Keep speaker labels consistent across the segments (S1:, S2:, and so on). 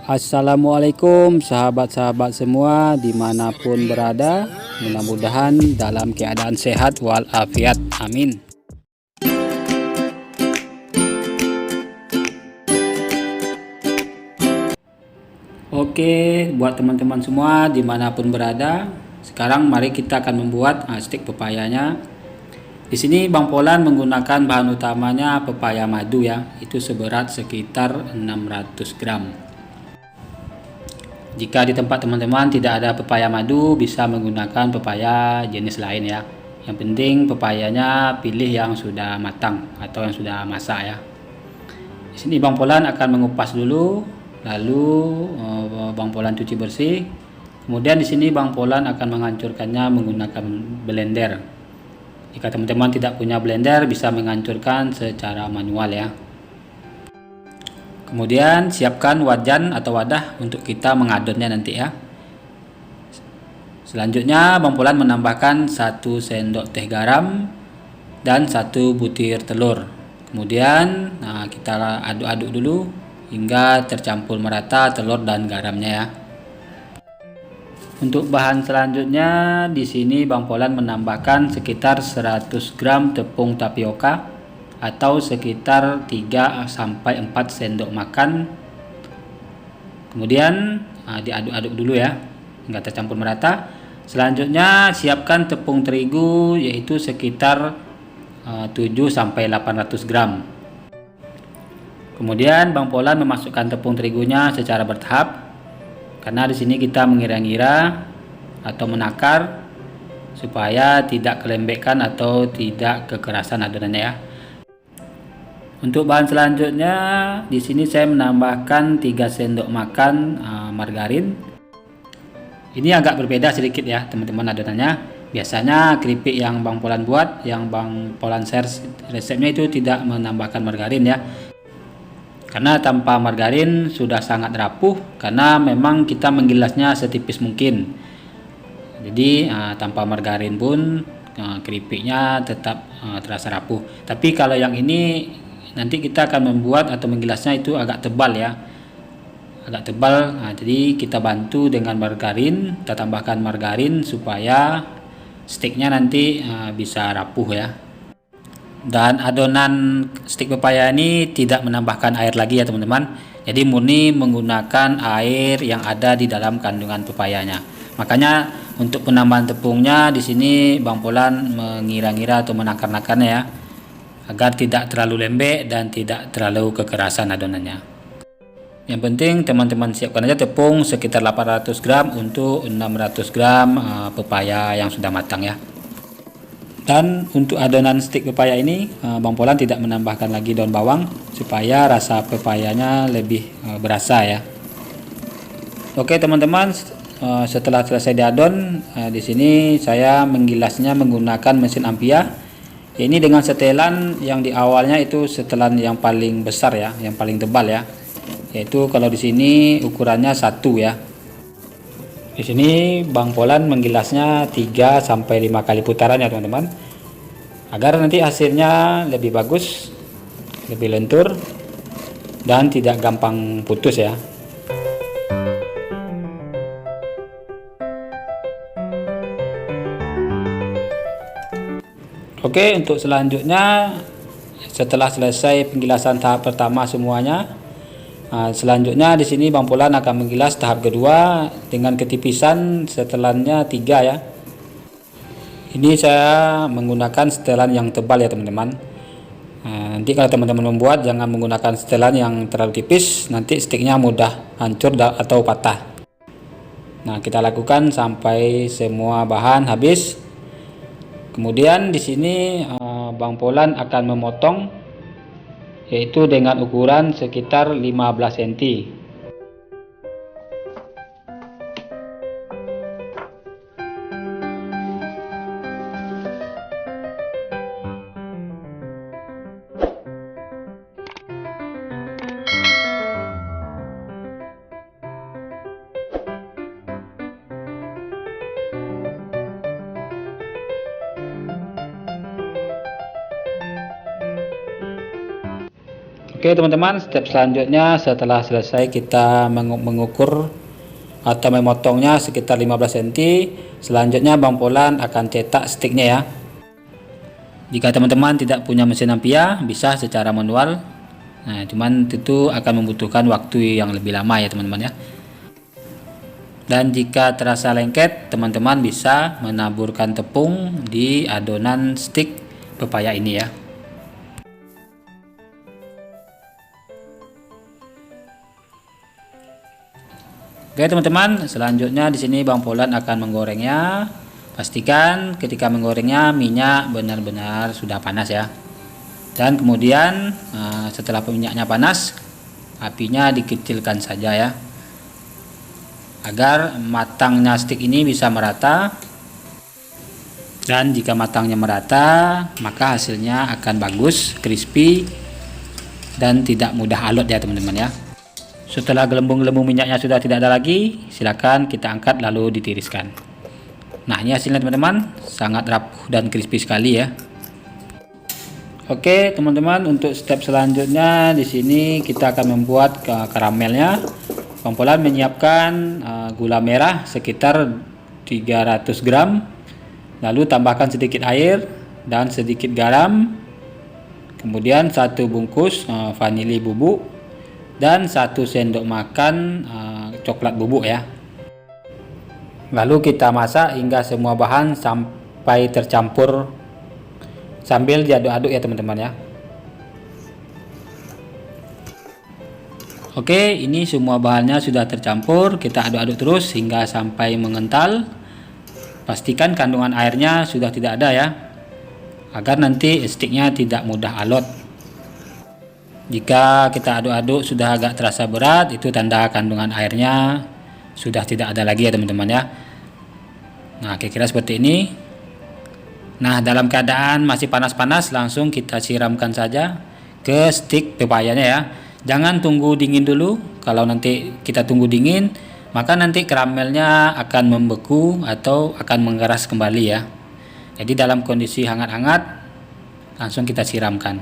S1: Assalamualaikum sahabat-sahabat semua dimanapun berada, mudah-mudahan dalam keadaan sehat walafiat, amin. Oke, buat teman-teman semua dimanapun berada, sekarang mari kita akan membuat stik pepayanya. Di sini Bang Polan menggunakan bahan utamanya pepaya madu ya, itu seberat sekitar 600 gram. Jika di tempat teman-teman tidak ada pepaya madu, bisa menggunakan pepaya jenis lain ya. Yang penting pepayanya pilih yang sudah matang atau yang sudah masak ya. Di sini Bang Polan akan mengupas dulu, lalu Bang Polan cuci bersih. Kemudian di sini Bang Polan akan menghancurkannya menggunakan blender. Jika teman-teman tidak punya blender, bisa menghancurkan secara manual ya. Kemudian siapkan wajan atau wadah untuk kita mengadonnya nanti ya. Selanjutnya Bang Polan menambahkan 1 sendok teh garam dan 1 butir telur. Kemudian kita aduk-aduk dulu hingga tercampur merata telur dan garamnya ya. Untuk bahan selanjutnya di sini Bang Polan menambahkan sekitar 100 gram tepung tapioka atau sekitar 3 sampai 4 sendok makan. Kemudian diaduk-aduk dulu ya hingga tercampur merata. Selanjutnya siapkan tepung terigu yaitu sekitar 7 sampai 800 gram. Kemudian Bang Polan memasukkan tepung terigunya secara bertahap karena di sini kita mengira-ngira atau menakar supaya tidak kelembekkan atau tidak kekerasan adonannya ya. Untuk bahan selanjutnya di sini saya menambahkan 3 sendok makan margarin. Ini agak berbeda sedikit ya teman-teman adonannya. Biasanya keripik yang Bang Polan buat, yang Bang Polan share resepnya itu tidak menambahkan margarin ya. Karena tanpa margarin sudah sangat rapuh karena memang kita menggilasnya setipis mungkin. Jadi tanpa margarin pun keripiknya tetap terasa rapuh. Tapi kalau yang ini nanti kita akan membuat atau menggilasnya itu agak tebal ya, agak tebal. Jadi kita bantu dengan margarin, kita tambahkan margarin supaya stiknya nanti bisa rapuh ya. Dan adonan stik pepaya ini tidak menambahkan air lagi ya teman-teman. Jadi murni menggunakan air yang ada di dalam kandungan pepayanya. Makanya untuk penambahan tepungnya di sini Bang Polan mengira-ngira atau menakar-nakarnya ya, agar tidak terlalu lembek dan tidak terlalu kekerasan adonannya. Yang penting teman-teman siapkan aja tepung sekitar 800 gram untuk 600 gram pepaya yang sudah matang ya. Dan untuk adonan stik pepaya ini Bang Polan tidak menambahkan lagi daun bawang supaya rasa pepayanya lebih berasa ya. Oke teman-teman, setelah selesai diadon, di sini saya menggilasnya menggunakan mesin Ampia. Ini dengan setelan yang di awalnya itu setelan yang paling besar ya, yang paling tebal ya. Yaitu kalau di sini ukurannya 1 ya. Di sini Bang Polan menggilasnya 3 sampai 5 kali putaran ya teman-teman. Agar nanti hasilnya lebih bagus, lebih lentur dan tidak gampang putus ya. Oke, untuk selanjutnya setelah selesai penggilasan tahap pertama semuanya, selanjutnya di sini Bang Polan akan menggilas tahap kedua dengan ketipisan setelannya 3 ya. Ini saya menggunakan setelan yang tebal ya teman-teman. Nanti kalau teman-teman membuat jangan menggunakan setelan yang terlalu tipis, nanti stiknya mudah hancur atau patah. Nah, kita lakukan sampai semua bahan habis. Kemudian di sini Bang Polan akan memotong yaitu dengan ukuran sekitar 15 cm. Oke teman-teman, step selanjutnya setelah selesai kita mengukur atau memotongnya sekitar 15 cm, selanjutnya Bang Polan akan cetak sticknya ya. Jika teman-teman tidak punya mesin Ampia, bisa secara manual. Nah, cuman itu akan membutuhkan waktu yang lebih lama ya teman-teman ya. Dan jika terasa lengket, teman-teman bisa menaburkan tepung di adonan stick pepaya ini ya. Oke teman-teman, selanjutnya di sini Bang Polan akan menggorengnya. Pastikan ketika menggorengnya minyak benar-benar sudah panas ya. Dan kemudian setelah minyaknya panas, apinya dikecilkan saja ya, agar matangnya stick ini bisa merata. Dan jika matangnya merata, maka hasilnya akan bagus, crispy, dan tidak mudah alot ya teman-teman ya. Setelah gelembung-gelembung minyaknya sudah tidak ada lagi, silakan kita angkat lalu ditiriskan. Nah, ini hasilnya teman-teman, sangat rapuh dan crispy sekali ya. Oke teman-teman, untuk step selanjutnya di sini kita akan membuat karamelnya. Bang Polan menyiapkan gula merah sekitar 300 gram, lalu tambahkan sedikit air dan sedikit garam, kemudian 1 bungkus vanili bubuk, dan 1 sendok makan coklat bubuk ya. Lalu kita masak hingga semua bahan sampai tercampur sambil diaduk-aduk ya teman-teman ya. Oke, ini semua bahannya sudah tercampur, kita aduk-aduk terus hingga sampai mengental. Pastikan kandungan airnya sudah tidak ada ya, agar nanti sticknya tidak mudah alot. Jika kita aduk-aduk sudah agak terasa berat, itu tanda kandungan airnya sudah tidak ada lagi ya teman-teman ya. Nah, kira-kira seperti ini. Nah, dalam keadaan masih panas-panas, langsung kita siramkan saja ke stick pepayanya ya. Jangan tunggu dingin dulu. Kalau nanti kita tunggu dingin, maka nanti karamelnya akan membeku atau akan mengeras kembali ya. Jadi dalam kondisi hangat-hangat, langsung kita siramkan.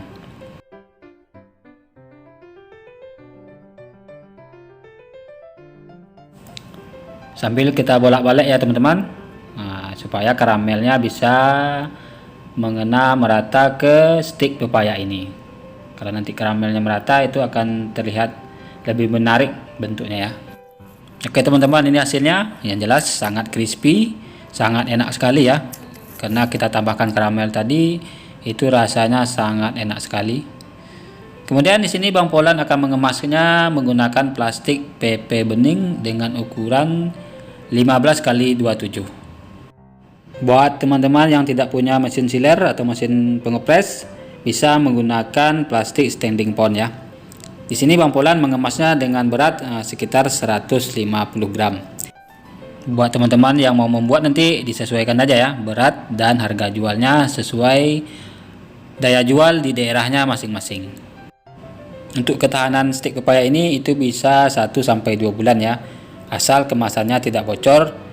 S1: Sambil kita bolak-balik ya teman-teman, supaya karamelnya bisa mengena merata ke stick pepaya ini. Kalau nanti karamelnya merata, itu akan terlihat lebih menarik bentuknya ya. Oke teman-teman, ini hasilnya. Yang jelas sangat crispy, sangat enak sekali ya, karena kita tambahkan karamel tadi, itu rasanya sangat enak sekali. Kemudian di sini Bang Polan akan mengemasnya menggunakan plastik PP bening dengan ukuran 15x27. Buat teman-teman yang tidak punya mesin sealer atau mesin pengepres, bisa menggunakan plastik standing pot ya. Di sini Bang Polan mengemasnya dengan berat sekitar 150 gram. Buat teman-teman yang mau membuat, nanti disesuaikan aja ya berat dan harga jualnya sesuai daya jual di daerahnya masing-masing. Untuk ketahanan stick pepaya ini itu bisa 1-2 bulan ya, asal kemasannya tidak bocor.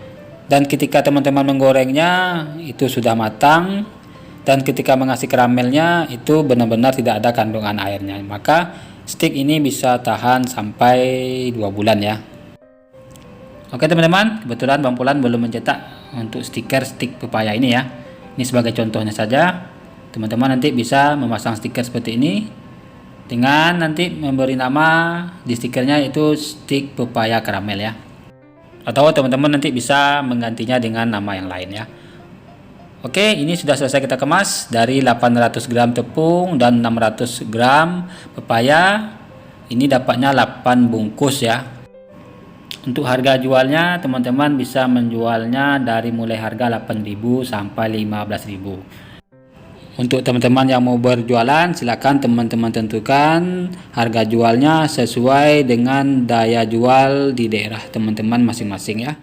S1: Dan ketika teman-teman menggorengnya itu sudah matang, dan ketika mengasih karamelnya itu benar-benar tidak ada kandungan airnya, maka stick ini bisa tahan sampai 2 bulan ya. Oke teman-teman, kebetulan Bang Polan belum mencetak untuk stiker stick pepaya ini ya. Ini sebagai contohnya saja. Teman-teman nanti bisa memasang stiker seperti ini dengan nanti memberi nama di stikernya itu stick pepaya karamel ya. Atau teman-teman nanti bisa menggantinya dengan nama yang lain ya. Oke, ini sudah selesai kita kemas. Dari 800 gram tepung dan 600 gram pepaya, ini dapatnya 8 bungkus ya. Untuk harga jualnya, teman-teman bisa menjualnya dari mulai harga 8.000 sampai 15.000. Untuk teman-teman yang mau berjualan, silakan teman-teman tentukan harga jualnya sesuai dengan daya jual di daerah teman-teman masing-masing ya.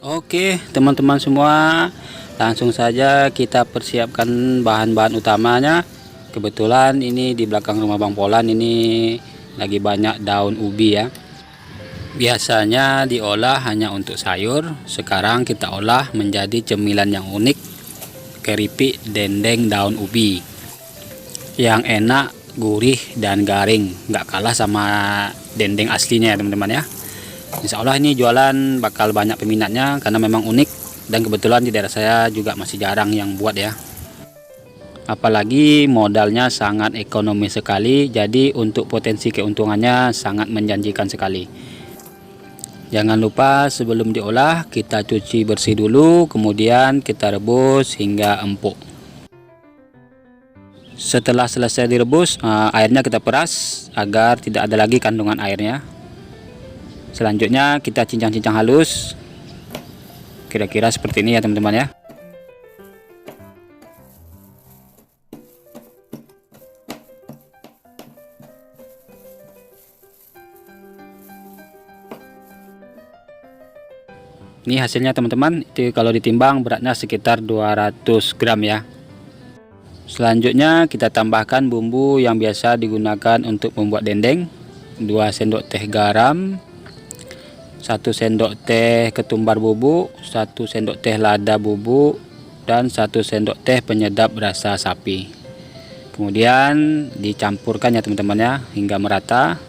S1: Oke teman-teman semua, langsung saja kita persiapkan bahan-bahan utamanya. Kebetulan ini di belakang rumah Bang Polan ini lagi banyak daun ubi ya. Biasanya diolah hanya untuk sayur, sekarang kita olah menjadi cemilan yang unik. keripik dendeng daun ubi yang enak, gurih dan garing, nggak kalah sama dendeng aslinya ya teman-teman ya. Insya Allah ini jualan bakal banyak peminatnya karena memang unik dan kebetulan di daerah saya juga masih jarang yang buat ya. Apalagi modalnya sangat ekonomis sekali, jadi untuk potensi keuntungannya sangat menjanjikan sekali. Jangan lupa sebelum diolah kita cuci bersih dulu, kemudian kita rebus hingga empuk. Setelah selesai direbus, airnya kita peras agar tidak ada lagi kandungan airnya. Selanjutnya kita cincang-cincang halus, kira-kira seperti ini ya teman-teman ya. Ini hasilnya teman-teman, itu kalau ditimbang beratnya sekitar 200 gram ya. Selanjutnya kita tambahkan bumbu yang biasa digunakan untuk membuat dendeng. 2 sendok teh garam, 1 sendok teh ketumbar bubuk, 1 sendok teh lada bubuk, dan 1 sendok teh penyedap rasa sapi. Kemudian dicampurkan ya teman-teman ya hingga merata.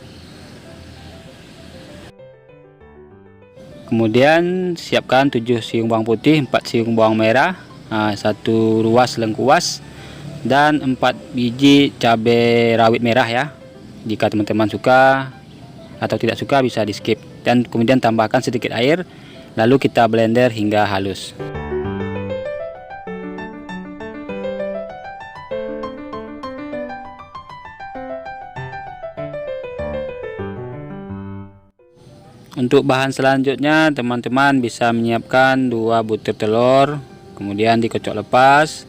S1: Kemudian siapkan 7 siung bawang putih, 4 siung bawang merah, 1 ruas lengkuas, dan 4 biji cabai rawit merah ya. Jika teman-teman suka atau tidak suka bisa di skip. Dan kemudian tambahkan sedikit air, lalu kita blender hingga halus. Untuk bahan selanjutnya teman-teman bisa menyiapkan 2 butir telur, kemudian dikocok lepas,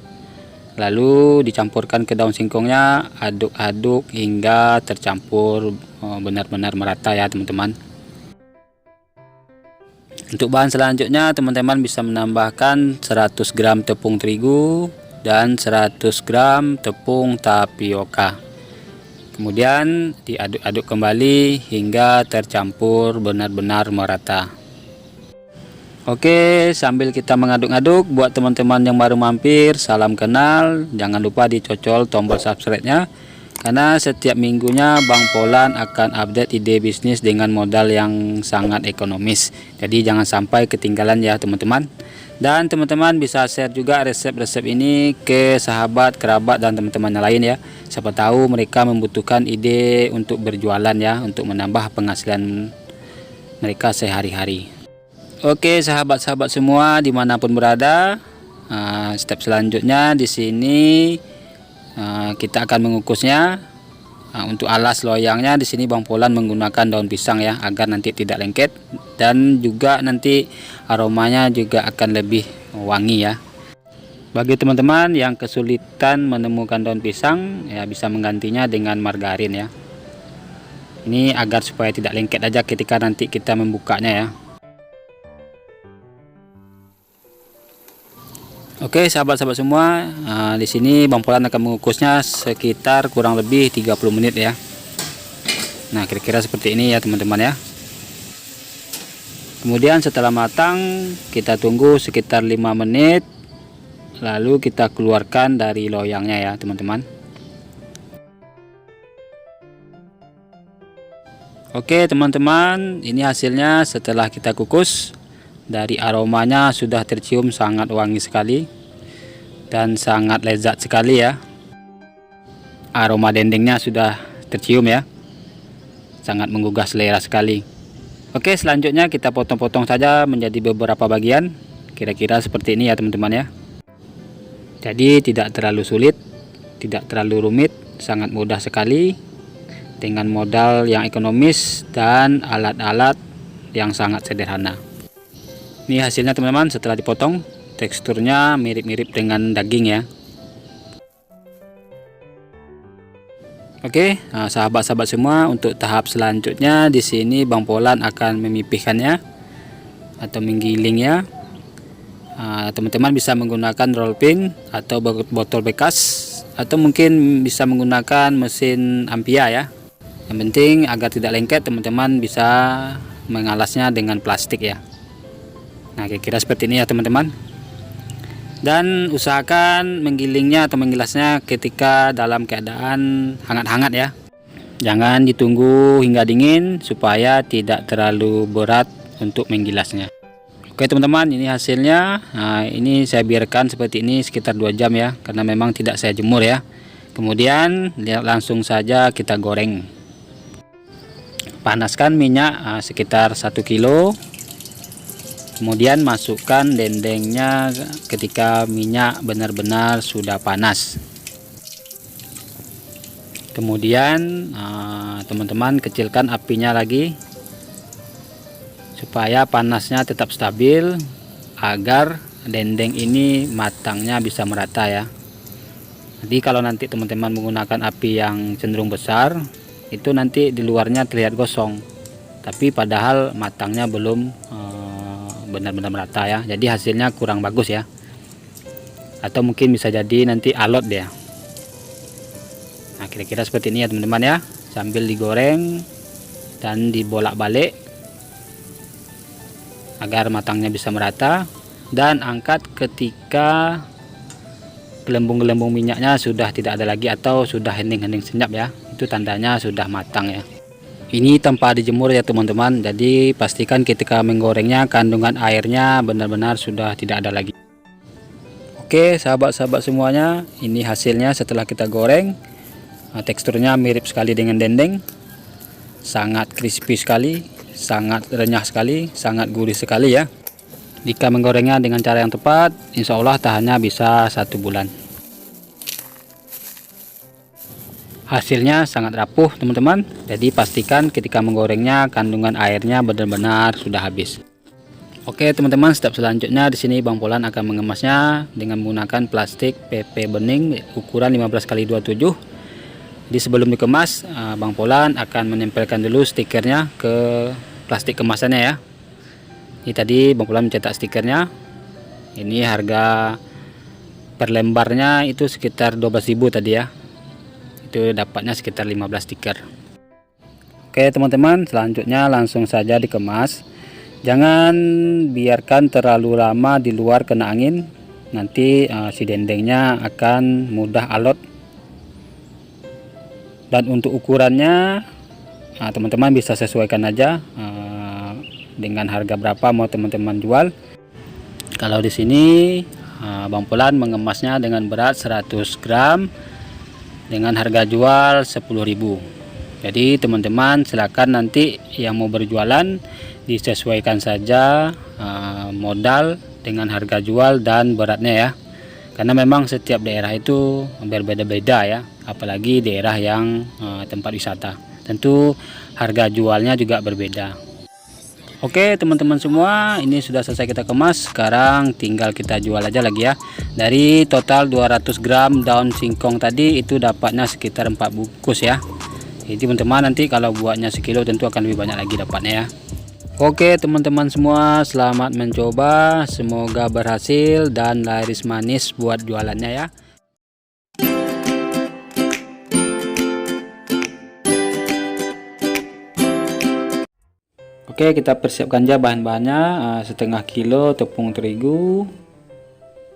S1: lalu dicampurkan ke daun singkongnya, aduk-aduk hingga tercampur benar-benar merata ya teman-teman. Untuk bahan selanjutnya teman-teman bisa menambahkan 100 gram tepung terigu dan 100 gram tepung tapioka. Kemudian diaduk-aduk kembali hingga tercampur benar-benar merata. Oke, sambil kita mengaduk-aduk, buat teman-teman yang baru mampir, salam kenal. Jangan lupa dicocol tombol subscribe-nya, karena setiap minggunya Bang Polan akan update ide bisnis dengan modal yang sangat ekonomis. Jadi jangan sampai ketinggalan ya teman-teman. Dan teman-teman bisa share juga resep-resep ini ke sahabat, kerabat, dan teman-teman yang lain ya. Siapa tahu mereka membutuhkan ide untuk berjualan ya, untuk menambah penghasilan mereka sehari-hari. Oke sahabat-sahabat semua dimanapun berada, step selanjutnya di sini kita akan mengukusnya. Untuk alas loyangnya di sini Bang Polan menggunakan daun pisang ya, agar nanti tidak lengket dan juga nanti aromanya juga akan lebih wangi ya. Bagi teman-teman yang kesulitan menemukan daun pisang ya, bisa menggantinya dengan margarin ya. Ini agar supaya tidak lengket aja ketika nanti kita membukanya ya. Oke sahabat-sahabat semua, di sini Bang Polan akan mengukusnya sekitar kurang lebih 30 menit ya. Nah kira-kira seperti ini ya teman-teman ya. Kemudian setelah matang kita tunggu sekitar 5 menit, lalu kita keluarkan dari loyangnya ya teman-teman. Oke teman-teman, ini hasilnya setelah kita kukus. Dari aromanya sudah tercium sangat wangi sekali dan sangat lezat sekali ya. Aroma dendengnya sudah tercium ya, sangat menggugah selera sekali. Oke, selanjutnya kita potong-potong saja menjadi beberapa bagian, kira-kira seperti ini ya teman-teman ya. Jadi tidak terlalu sulit, tidak terlalu rumit, sangat mudah sekali dengan modal yang ekonomis dan alat-alat yang sangat sederhana. Ini hasilnya teman-teman setelah dipotong, teksturnya mirip-mirip dengan daging ya. Oke, sahabat-sahabat semua, untuk tahap selanjutnya di sini Bang Polan akan memipihkannya atau menggilingnya. Teman-teman bisa menggunakan roll pin atau botol bekas, atau mungkin bisa menggunakan mesin Ampia ya. Yang penting agar tidak lengket, teman-teman bisa mengalasnya dengan plastik ya. Nah kira-kira seperti ini ya teman-teman. Dan usahakan menggilingnya atau menggilasnya ketika dalam keadaan hangat-hangat ya. Jangan ditunggu hingga dingin supaya tidak terlalu berat untuk menggilasnya. Oke teman-teman, ini hasilnya. Nah, ini saya biarkan seperti ini sekitar 2 jam ya, karena memang tidak saya jemur ya. Kemudian langsung saja kita goreng. Panaskan minyak sekitar 1 kilo. Kemudian masukkan dendengnya ketika minyak benar-benar sudah panas. Kemudian teman-teman kecilkan apinya lagi supaya panasnya tetap stabil agar dendeng ini matangnya bisa merata ya. Jadi kalau nanti teman-teman menggunakan api yang cenderung besar, itu nanti di luarnya terlihat gosong, tapi padahal matangnya belum benar-benar merata ya. Jadi hasilnya kurang bagus ya, atau mungkin bisa jadi nanti alot dia. Nah kira-kira seperti ini ya teman-teman ya, sambil digoreng dan dibolak-balik agar matangnya bisa merata. Dan angkat ketika gelembung-gelembung minyaknya sudah tidak ada lagi atau sudah hening-hening senyap ya, itu tandanya sudah matang ya. Ini tanpa dijemur ya teman-teman, jadi pastikan ketika menggorengnya kandungan airnya benar-benar sudah tidak ada lagi. Oke sahabat-sahabat semuanya, ini hasilnya setelah kita goreng. Teksturnya mirip sekali dengan dendeng, sangat crispy sekali, sangat renyah sekali, sangat gurih sekali ya. Jika menggorengnya dengan cara yang tepat, insya Allah tahannya bisa 1 bulan. Hasilnya sangat rapuh teman-teman, jadi pastikan ketika menggorengnya kandungan airnya benar-benar sudah habis. Oke teman-teman, step selanjutnya di sini Bang Polan akan mengemasnya dengan menggunakan plastik PP bening ukuran 15x27. Jadi sebelum dikemas, Bang Polan akan menempelkan dulu stikernya ke plastik kemasannya ya. Ini tadi Bang Polan mencetak stikernya. Ini harga per lembarnya itu sekitar 12.000 tadi ya. Itu dapatnya sekitar 15 stiker. Oke teman-teman, selanjutnya langsung saja dikemas. Jangan biarkan terlalu lama di luar kena angin. Nanti si dendengnya akan mudah alot. Dan untuk ukurannya teman-teman bisa sesuaikan aja dengan harga berapa mau teman-teman jual. Kalau di sini Bang Polan mengemasnya dengan berat 100 gram dengan harga jual 10.000. Jadi teman-teman silakan nanti yang mau berjualan disesuaikan saja modal dengan harga jual dan beratnya ya. Karena memang setiap daerah itu berbeda-beda ya, apalagi daerah yang tempat wisata. Tentu harga jualnya juga berbeda. Oke teman-teman semua, ini sudah selesai kita kemas. Sekarang tinggal kita jual aja lagi ya. Dari total 200 gram daun singkong tadi itu dapatnya sekitar 4 bungkus ya. Jadi teman-teman nanti kalau buatnya sekilo tentu akan lebih banyak lagi dapatnya ya. Oke teman-teman semua, selamat mencoba, semoga berhasil dan laris manis buat jualannya ya. Oke, kita persiapkan aja bahan-bahannya. Setengah kilo tepung terigu,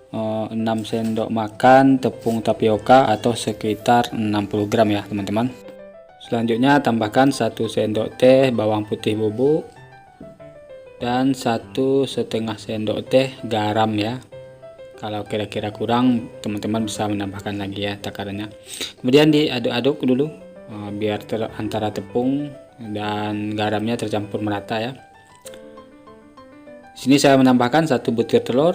S1: 6 sendok makan tepung tapioka atau sekitar 60 gram ya teman-teman. Selanjutnya tambahkan 1 sendok teh bawang putih bubuk dan 1,5 sendok teh garam ya. Kalau kira-kira kurang teman-teman bisa menambahkan lagi ya takarannya. Kemudian diaduk-aduk dulu biar antara tepung dan garamnya tercampur merata ya. Sini saya menambahkan 1 butir telur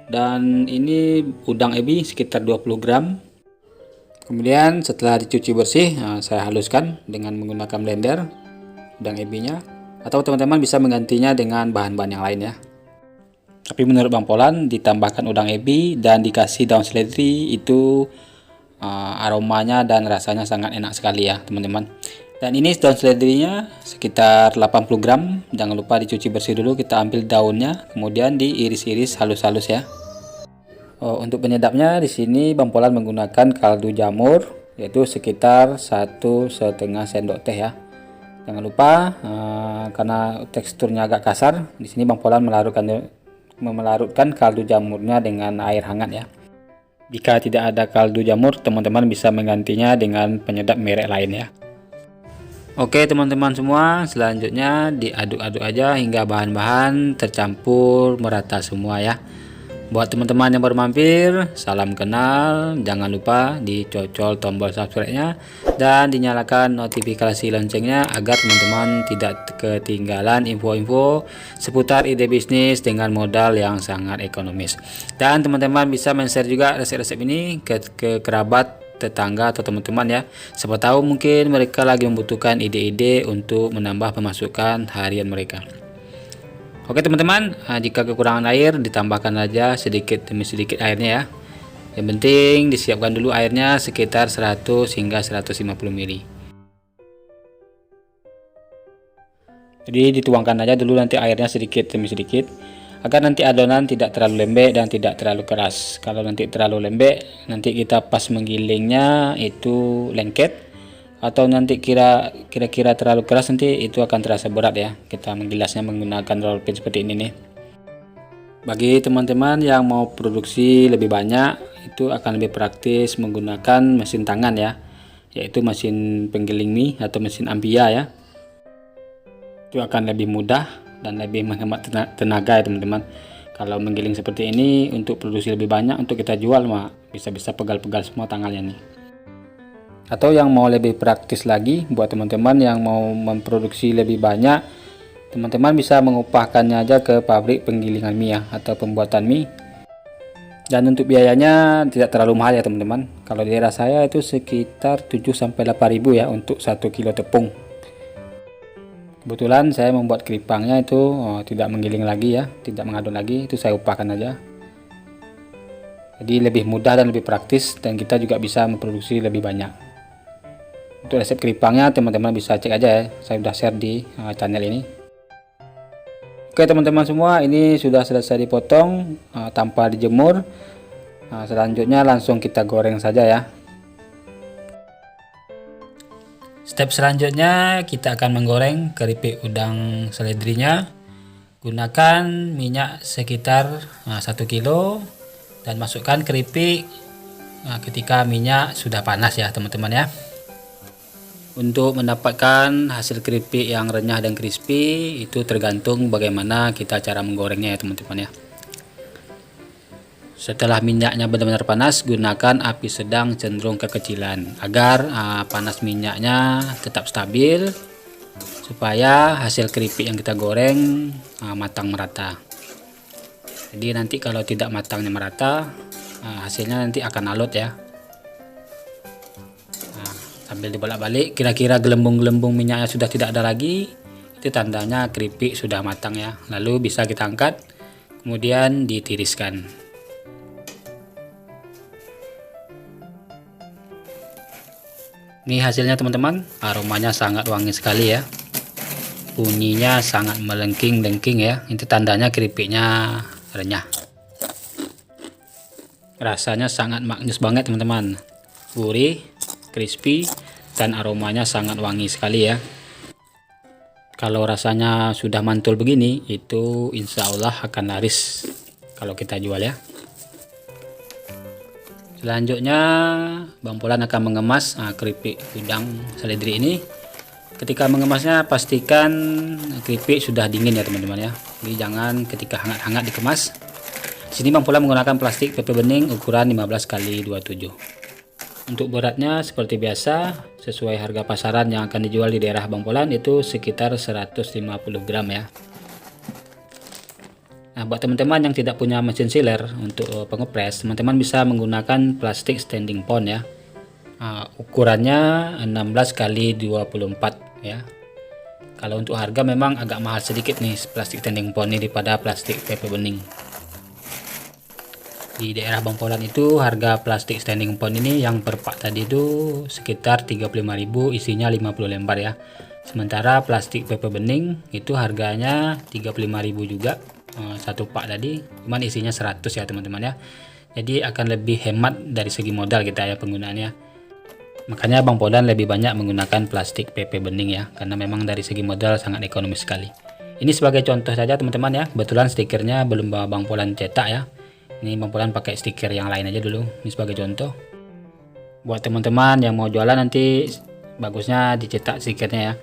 S1: dan ini udang ebi sekitar 20 gram. Kemudian setelah dicuci bersih, saya haluskan dengan menggunakan blender udang ebinya, atau teman-teman bisa menggantinya dengan bahan-bahan yang lain ya. Tapi menurut Bang Polan ditambahkan udang ebi dan dikasih daun seledri itu aromanya dan rasanya sangat enak sekali ya teman-teman. Dan ini daun seledrinya sekitar 80 gram. Jangan lupa dicuci bersih dulu, kita ambil daunnya kemudian diiris-iris halus-halus ya. Untuk penyedapnya di sini Bang Polan menggunakan kaldu jamur yaitu sekitar 1,5 sendok teh ya. Jangan lupa karena teksturnya agak kasar, di sini Bang Polan melarutkan melarutkan kaldu jamurnya dengan air hangat ya. Jika tidak ada kaldu jamur, teman-teman bisa menggantinya dengan penyedap merek lain ya. Oke teman-teman semua, selanjutnya diaduk-aduk aja hingga bahan-bahan tercampur merata semua ya. Buat teman-teman yang baru mampir, salam kenal, jangan lupa dicocol tombol subscribe-nya dan dinyalakan notifikasi loncengnya agar teman-teman tidak ketinggalan info-info seputar ide bisnis dengan modal yang sangat ekonomis. Dan teman-teman bisa men-share juga resep-resep ini ke kerabat, tetangga atau teman-teman ya. Siapa tahu mungkin mereka lagi membutuhkan ide-ide untuk menambah pemasukan harian mereka. Oke teman-teman, jika kekurangan air ditambahkan aja sedikit demi sedikit airnya ya. Yang penting disiapkan dulu airnya sekitar 100 hingga 150 ml. Jadi dituangkan aja dulu nanti airnya sedikit demi sedikit agar nanti adonan tidak terlalu lembek dan tidak terlalu keras. Kalau nanti terlalu lembek, nanti kita pas menggilingnya itu lengket. Atau nanti kira-kira terlalu keras, nanti itu akan terasa berat ya kita menggilasnya menggunakan roller pin seperti ini nih. Bagi teman-teman yang mau produksi lebih banyak, itu akan lebih praktis menggunakan mesin tangan ya, yaitu mesin penggiling mie atau mesin Ambia ya. Itu akan lebih mudah dan lebih menghemat tenaga ya teman-teman. Kalau menggiling seperti ini untuk produksi lebih banyak untuk kita jual mah bisa-bisa pegal-pegal semua tangannya nih. Atau yang mau lebih praktis lagi, buat teman-teman yang mau memproduksi lebih banyak, teman-teman bisa mengupahkannya aja ke pabrik penggilingan mie ya, atau pembuatan mie. Dan untuk biayanya tidak terlalu mahal ya teman-teman. Kalau di daerah saya itu sekitar 7-8 ribu ya untuk 1 kilo tepung. Kebetulan saya membuat keripangnya itu tidak menggiling lagi ya, tidak mengaduk lagi, itu saya upahkan aja. Jadi lebih mudah dan lebih praktis, dan kita juga bisa memproduksi lebih banyak. Untuk resep keripangnya teman-teman bisa cek aja ya, saya sudah share di channel ini. Oke teman-teman semua, ini sudah selesai dipotong tanpa dijemur. Selanjutnya langsung kita goreng saja ya. Step selanjutnya kita akan menggoreng keripik udang seledrinya. Gunakan minyak sekitar 1 kilo dan masukkan keripik ketika minyak sudah panas ya teman-teman ya. Untuk mendapatkan hasil keripik yang renyah dan crispy itu tergantung bagaimana kita cara menggorengnya ya teman-teman ya. Setelah minyaknya benar-benar panas, gunakan api sedang cenderung kekecilan agar panas minyaknya tetap stabil supaya hasil keripik yang kita goreng matang merata. Jadi nanti kalau tidak matangnya merata, hasilnya nanti akan alot ya. Sambil dibolak-balik, kira-kira gelembung-gelembung minyaknya sudah tidak ada lagi, itu tandanya keripik sudah matang ya. Lalu bisa kita angkat, kemudian ditiriskan. Ini hasilnya teman-teman, aromanya sangat wangi sekali ya. Bunyinya sangat melengking-lengking ya, itu tandanya keripiknya renyah. Rasanya sangat maknyus banget teman-teman, gurih, crispy, dan aromanya sangat wangi sekali ya. Kalau rasanya sudah mantul begini, itu insya Allah akan laris kalau kita jual ya. Selanjutnya Bang Polan akan mengemas keripik udang seledri ini. Ketika mengemasnya pastikan keripik sudah dingin ya teman-teman ya. Jadi jangan ketika hangat-hangat dikemas. Di sini Bang Polan menggunakan plastik PP bening ukuran 15x27. Untuk beratnya seperti biasa, sesuai harga pasaran yang akan dijual di daerah Bang Polan itu sekitar 150 gram ya. Nah, buat teman-teman yang tidak punya mesin sealer untuk pengepres, teman-teman bisa menggunakan plastik standing pond ya. Ukurannya 16x24 ya. Kalau untuk harga memang agak mahal sedikit nih plastik standing pond ini daripada plastik PP bening. Di daerah Bang Polan itu harga plastik standing pond ini yang per pak tadi itu sekitar 35.000, isinya 50 lembar ya. Sementara plastik PP bening itu harganya 35.000 juga, satu pak tadi, cuman isinya 100 ya teman-teman ya. Jadi akan lebih hemat dari segi modal kita ya penggunaannya. Makanya Bang Polan lebih banyak menggunakan plastik PP bening ya, karena memang dari segi modal sangat ekonomis sekali. Ini sebagai contoh saja teman-teman ya. Kebetulan stikernya belum bawa Bang Polan cetak ya. Ini Bang Polan pakai stiker yang lain aja dulu. Ini sebagai contoh. Buat teman-teman yang mau jualan nanti bagusnya dicetak stikernya ya,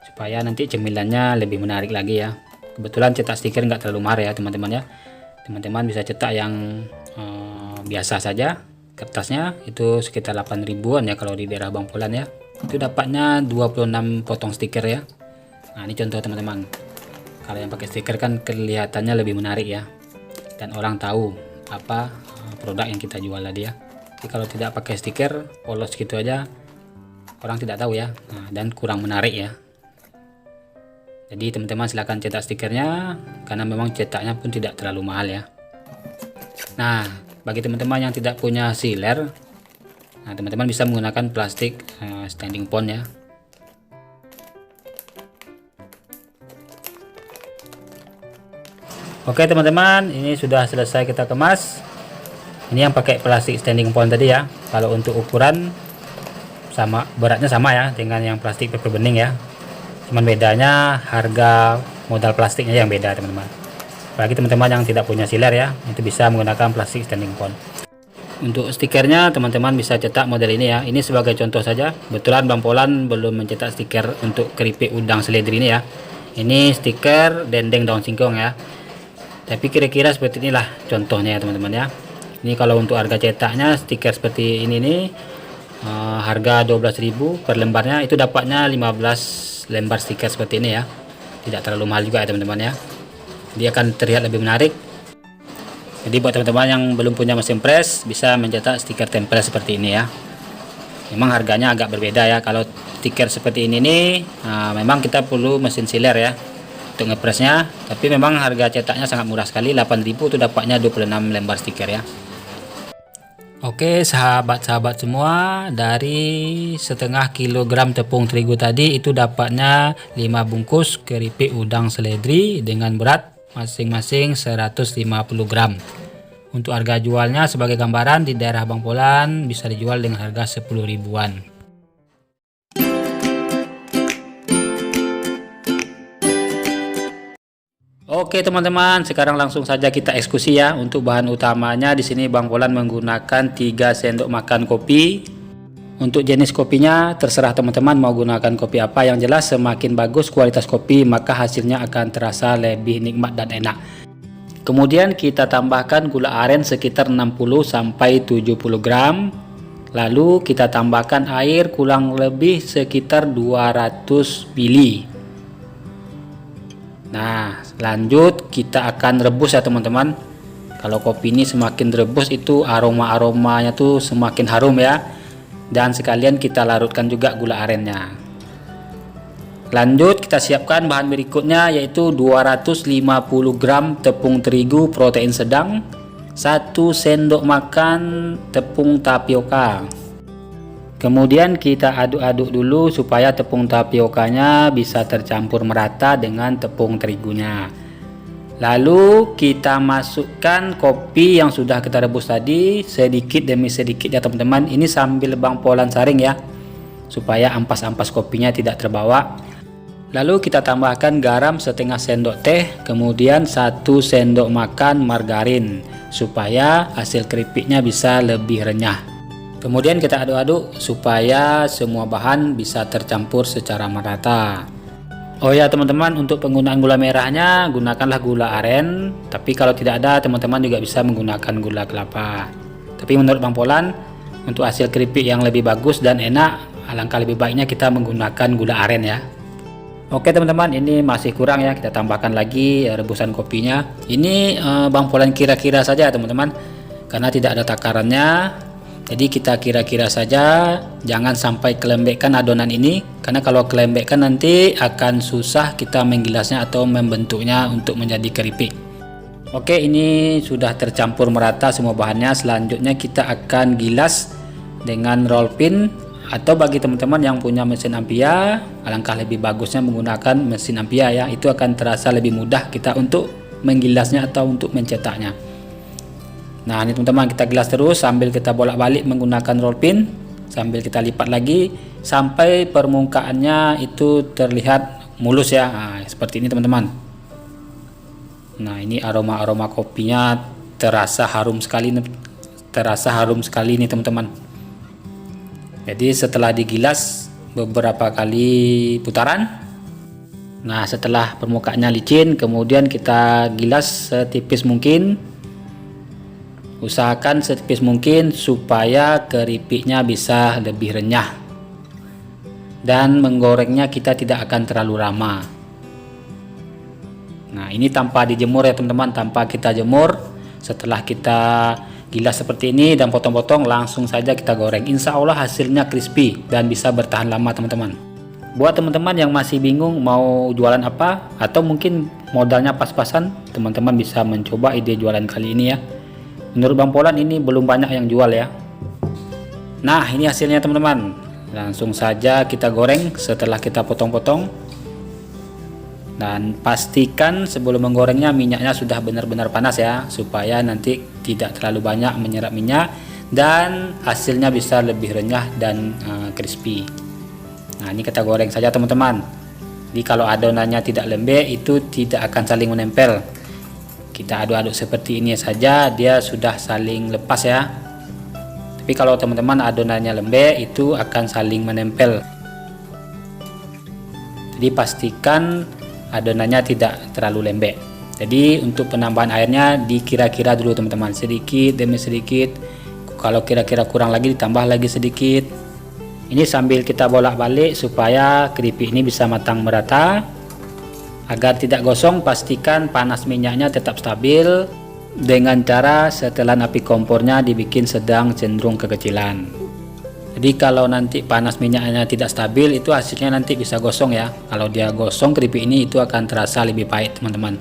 S1: supaya nanti cemilannya lebih menarik lagi ya. Kebetulan cetak stiker nggak terlalu mahal ya teman-teman ya. Teman-teman bisa cetak yang biasa saja. Kertasnya itu sekitar 8 ribuan ya kalau di daerah Bang Polan ya. Itu dapatnya 26 potong stiker ya. Nah ini contoh teman-teman. Kalau yang pakai stiker kan kelihatannya lebih menarik ya, dan orang tahu apa produk yang kita jual tadi ya. Jadi kalau tidak pakai stiker, polos gitu aja, orang tidak tahu ya. Nah, dan kurang menarik ya. Jadi teman-teman silahkan cetak stikernya, karena memang cetaknya pun tidak terlalu mahal ya. Nah bagi teman-teman yang tidak punya sealer, nah teman-teman bisa menggunakan plastik standing pond ya. Oke teman-teman, ini sudah selesai kita kemas. Ini yang pakai plastik standing pond tadi ya. Kalau untuk ukuran sama, beratnya sama ya dengan yang plastik paper bening ya. Cuman bedanya harga modal plastiknya yang beda teman-teman. Bagi teman-teman yang tidak punya sealer ya, itu bisa menggunakan plastik standing pond. Untuk stikernya teman-teman bisa cetak model ini ya. Ini sebagai contoh saja. Kebetulan Bang Polan belum mencetak stiker untuk keripik udang seledri ini ya. Ini stiker dendeng daun singkong ya. Tapi kira-kira seperti inilah contohnya ya teman-teman ya. Ini kalau untuk harga cetaknya stiker seperti ini nih, harga 12.000 per lembarnya. Itu dapatnya 15 lembar stiker seperti ini ya. Tidak terlalu mahal juga ya teman-teman ya. Dia akan terlihat lebih menarik. Jadi buat teman-teman yang belum punya mesin press, bisa mencetak stiker tempel seperti ini ya. Memang harganya agak berbeda ya. Kalau stiker seperti ini nih, memang kita perlu mesin sealer ya untuk ngepresnya, tapi memang harga cetaknya sangat murah sekali. 8.000 itu dapatnya 26 lembar stiker ya. Oke sahabat-sahabat semua, dari setengah kilogram tepung terigu tadi itu dapatnya 5 bungkus keripik udang seledri dengan berat masing-masing 150 gram. Untuk harga jualnya sebagai gambaran, di daerah Bang Polan bisa dijual dengan harga 10 ribuan. Oke teman-teman, sekarang langsung saja kita eksekusi ya. Untuk bahan utamanya di sini Bang Polan menggunakan 3 sendok makan kopi. Untuk jenis kopinya terserah teman-teman mau gunakan kopi apa. Yang jelas semakin bagus kualitas kopi, maka hasilnya akan terasa lebih nikmat dan enak. Kemudian kita tambahkan gula aren sekitar 60-70 gram. Lalu kita tambahkan air kurang lebih sekitar 200 ml. Nah lanjut kita akan rebus ya teman-teman. Kalau kopi ini semakin rebus itu aroma-aromanya tuh semakin harum ya. Dan sekalian kita larutkan juga gula arennya. Lanjut kita siapkan bahan berikutnya, yaitu 250 gram tepung terigu protein sedang, 1 sendok makan tepung tapioka. Kemudian kita aduk-aduk dulu supaya tepung tapiokanya bisa tercampur merata dengan tepung terigunya. Lalu kita masukkan kopi yang sudah kita rebus tadi sedikit demi sedikit ya teman-teman. Ini sambil Bang Polan saring ya, supaya ampas-ampas kopinya tidak terbawa. Lalu kita tambahkan garam setengah sendok teh, kemudian 1 sendok makan margarin supaya hasil keripiknya bisa lebih renyah. Kemudian kita aduk-aduk supaya semua bahan bisa tercampur secara merata. Oh ya teman-teman, untuk penggunaan gula merahnya gunakanlah gula aren, tapi kalau tidak ada teman-teman juga bisa menggunakan gula kelapa. Tapi menurut Bang Polan, untuk hasil keripik yang lebih bagus dan enak, alangkah lebih baiknya kita menggunakan gula aren ya. Oke teman-teman, ini masih kurang ya, kita tambahkan lagi rebusan kopinya. Ini Bang Polan kira-kira saja teman-teman, karena tidak ada takarannya. Jadi kita kira-kira saja, jangan sampai kelembekkan adonan ini, karena kalau kelembekkan nanti akan susah kita menggilasnya atau membentuknya untuk menjadi keripik. Oke, ini sudah tercampur merata semua bahannya. Selanjutnya kita akan gilas dengan roll pin, atau bagi teman-teman yang punya mesin ampia, alangkah lebih bagusnya menggunakan mesin ampia ya. Itu akan terasa lebih mudah kita untuk menggilasnya atau untuk mencetaknya. Nah ini teman-teman, kita gilas terus sambil kita bolak-balik menggunakan roll pin, sambil kita lipat lagi sampai permukaannya itu terlihat mulus ya. Nah, seperti ini teman-teman. Nah, ini aroma kopinya terasa harum sekali nih teman-teman. Jadi setelah digilas beberapa kali putaran, nah setelah permukaannya licin, kemudian kita gilas setipis mungkin. Usahakan setipis mungkin supaya keripiknya bisa lebih renyah, dan menggorengnya kita tidak akan terlalu lama. Nah, ini tanpa dijemur ya teman-teman, tanpa kita jemur. Setelah kita gilas seperti ini dan potong-potong, langsung saja kita goreng. Insya Allah hasilnya crispy dan bisa bertahan lama teman-teman. Buat teman-teman yang masih bingung mau jualan apa, atau mungkin modalnya pas-pasan, teman-teman bisa mencoba ide jualan kali ini ya. Menurut Bang Polan ini belum banyak yang jual ya. Nah, ini hasilnya teman-teman. Langsung saja kita goreng setelah kita potong-potong. Dan pastikan sebelum menggorengnya minyaknya sudah benar-benar panas ya, supaya nanti tidak terlalu banyak menyerap minyak dan hasilnya bisa lebih renyah dan crispy. Nah, ini kita goreng saja teman-teman. Jadi kalau adonannya tidak lembek, itu tidak akan saling menempel. Kita aduk-aduk seperti ini saja, dia sudah saling lepas ya. Tapi kalau teman-teman adonannya lembek, itu akan saling menempel. Jadi pastikan adonannya tidak terlalu lembek. Jadi untuk penambahan airnya dikira-kira dulu teman-teman, sedikit demi sedikit. Kalau kira-kira kurang lagi ditambah lagi sedikit. Ini sambil kita bolak-balik supaya keripik ini bisa matang merata. Agar tidak gosong, pastikan panas minyaknya tetap stabil dengan cara setelan api kompornya dibikin sedang cenderung kekecilan. Jadi kalau nanti panas minyaknya tidak stabil, itu hasilnya nanti bisa gosong ya. Kalau dia gosong, keripik ini itu akan terasa lebih pahit teman-teman.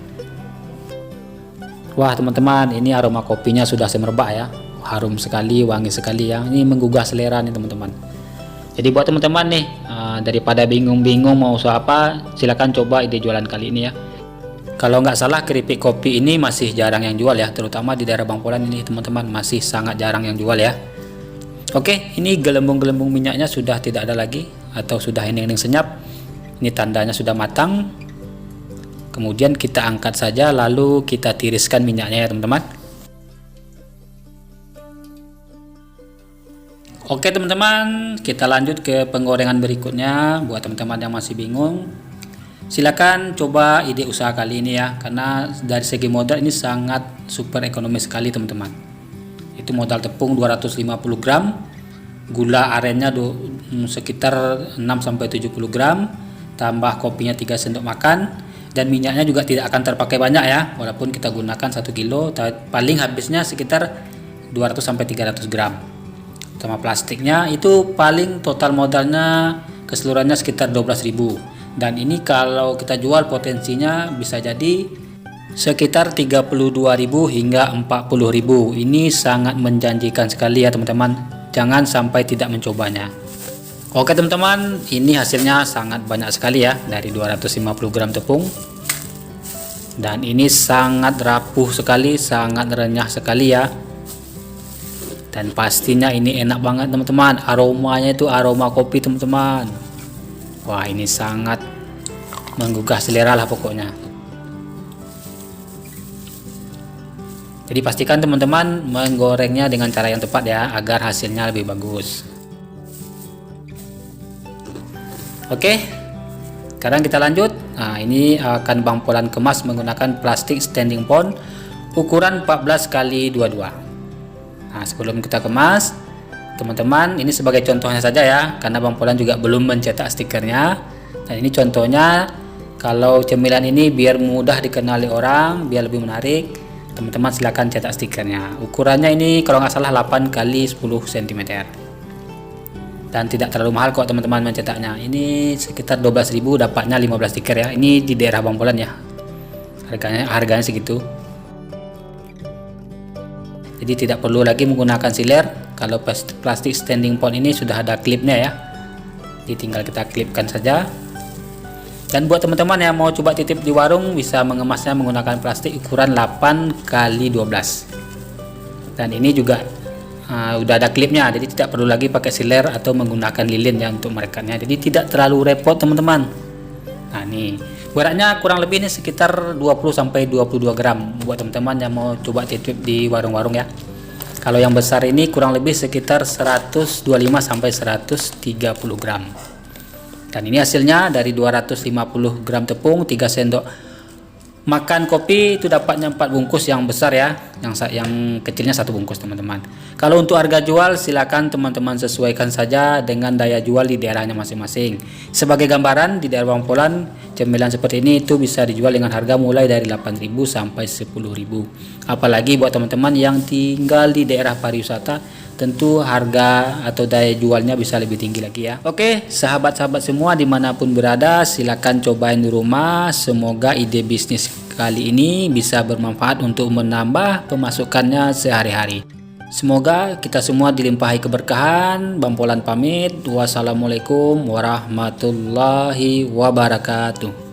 S1: Wah teman-teman, ini aroma kopinya sudah semerbak ya. Harum sekali, wangi sekali ya. Ini menggugah selera nih teman-teman. Jadi buat teman-teman nih, daripada bingung-bingung mau usaha apa, silahkan coba ide jualan kali ini ya. Kalau nggak salah keripik kopi ini masih jarang yang jual ya, terutama di daerah Bang Polan ini teman-teman, masih sangat jarang yang jual ya. Oke, ini gelembung-gelembung minyaknya sudah tidak ada lagi atau sudah hening-hening senyap. Ini tandanya sudah matang. Kemudian kita angkat saja, lalu kita tiriskan minyaknya ya teman-teman. Oke teman-teman, kita lanjut ke penggorengan berikutnya. Buat teman-teman yang masih bingung, silakan coba ide usaha kali ini ya, karena dari segi modal ini sangat super ekonomis sekali teman-teman. Itu modal tepung 250 gram, gula arennya sekitar 6-70 gram, tambah kopinya 3 sendok makan, dan minyaknya juga tidak akan terpakai banyak ya, walaupun kita gunakan 1 kilo, paling habisnya sekitar 200-300 gram. Sama plastiknya itu paling total modalnya keseluruhannya sekitar 12.000, dan ini kalau kita jual potensinya bisa jadi sekitar 32.000 hingga 40.000. Ini sangat menjanjikan sekali ya teman-teman, jangan sampai tidak mencobanya. Oke teman-teman, ini hasilnya sangat banyak sekali ya, dari 250 gram tepung, dan ini sangat rapuh sekali, sangat renyah sekali ya. Dan pastinya ini enak banget teman-teman, aromanya itu aroma kopi teman-teman. Wah, ini sangat menggugah selera lah pokoknya. Jadi pastikan teman-teman menggorengnya dengan cara yang tepat ya, agar hasilnya lebih bagus. Oke, sekarang kita lanjut. Nah, ini akan Bang Polan kemas menggunakan plastik standing pot ukuran 14x22. Nah, sebelum kita kemas, teman-teman, ini sebagai contohnya saja ya, karena Bang Polan juga belum mencetak stikernya. Dan ini contohnya, kalau cemilan ini biar mudah dikenali orang, biar lebih menarik, teman-teman silahkan cetak stikernya. Ukurannya ini kalau nggak salah 8x10 cm. Dan tidak terlalu mahal kok teman-teman mencetaknya. Ini sekitar 12.000 dapatnya 15 stiker ya. Ini di daerah Bang Polan ya. Harganya segitu. Jadi tidak perlu lagi menggunakan sealer. Kalau plastik standing pot ini sudah ada klipnya ya. Jadi tinggal kita klipkan saja. Dan buat teman-teman yang mau coba titip di warung, bisa mengemasnya menggunakan plastik ukuran 8x12. Dan ini juga udah ada klipnya, jadi tidak perlu lagi pakai sealer atau menggunakan lilin ya untuk merekatnya. Jadi tidak terlalu repot teman-teman. Nah nih, Beratnya kurang lebih ini sekitar 20-22 gram buat teman-teman yang mau coba titip di warung-warung ya. Kalau yang besar ini kurang lebih sekitar 125 sampai 130 gram. Dan ini hasilnya dari 250 gram tepung, 3 sendok makan kopi itu dapatnya 4 bungkus yang besar ya. Yang kecilnya 1 bungkus teman-teman. Kalau untuk harga jual silakan teman-teman sesuaikan saja dengan daya jual di daerahnya masing-masing. Sebagai gambaran di daerah Bangpolan cemilan seperti ini itu bisa dijual dengan harga mulai dari 8.000 sampai 10.000. Apalagi buat teman-teman yang tinggal di daerah pariwisata, tentu harga atau daya jualnya bisa lebih tinggi lagi ya. Oke, sahabat-sahabat semua dimanapun berada, silakan cobain di rumah. Semoga ide bisnis kali ini bisa bermanfaat untuk menambah pemasukannya sehari-hari. Semoga kita semua dilimpahi keberkahan. Bangpolan pamit. Wassalamualaikum warahmatullahi wabarakatuh.